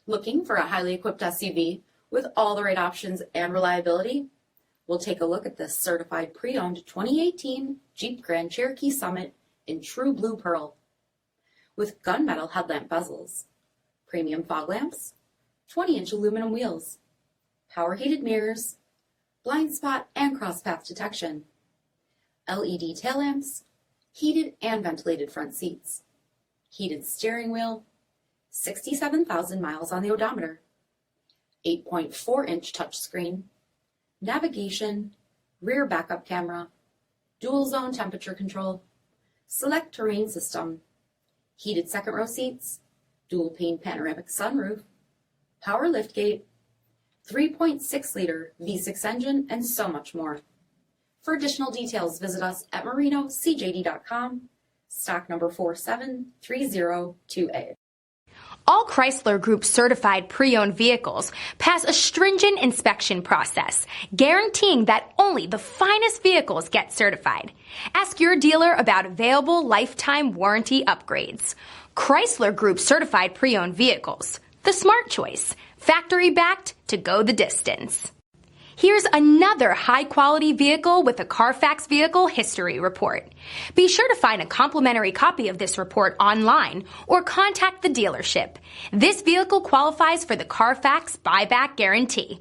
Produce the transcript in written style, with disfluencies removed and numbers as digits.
Looking for a highly equipped SUV with all the right options and reliability? We'll take a look at this certified pre-owned 2018 Jeep Grand Cherokee Summit in true blue pearl. With gunmetal headlamp bezels, premium fog lamps, 20-inch aluminum wheels, power heated mirrors, blind spot and cross path detection, LED tail lamps, heated and ventilated front seats, heated steering wheel, 67,000 miles on the odometer, 8.4-inch touchscreen, navigation, rear backup camera, dual zone temperature control, SELEC-TERRAIN system, heated second row seats, dual pane panoramic sunroof, power liftgate, 3.6-liter V6 engine, and so much more. For additional details, visit us at marinocjd.com, stock number 47302A. All Chrysler Group certified pre-owned vehicles pass a stringent inspection process, guaranteeing that only the finest vehicles get certified. Ask your dealer about available lifetime warranty upgrades. Chrysler Group certified pre-owned vehicles, the smart choice, factory backed to go the distance. Here's another high-quality vehicle with a CARFAX vehicle history report. Be sure to find a complimentary copy of this report online or contact the dealership. This vehicle qualifies for the CARFAX buyback guarantee.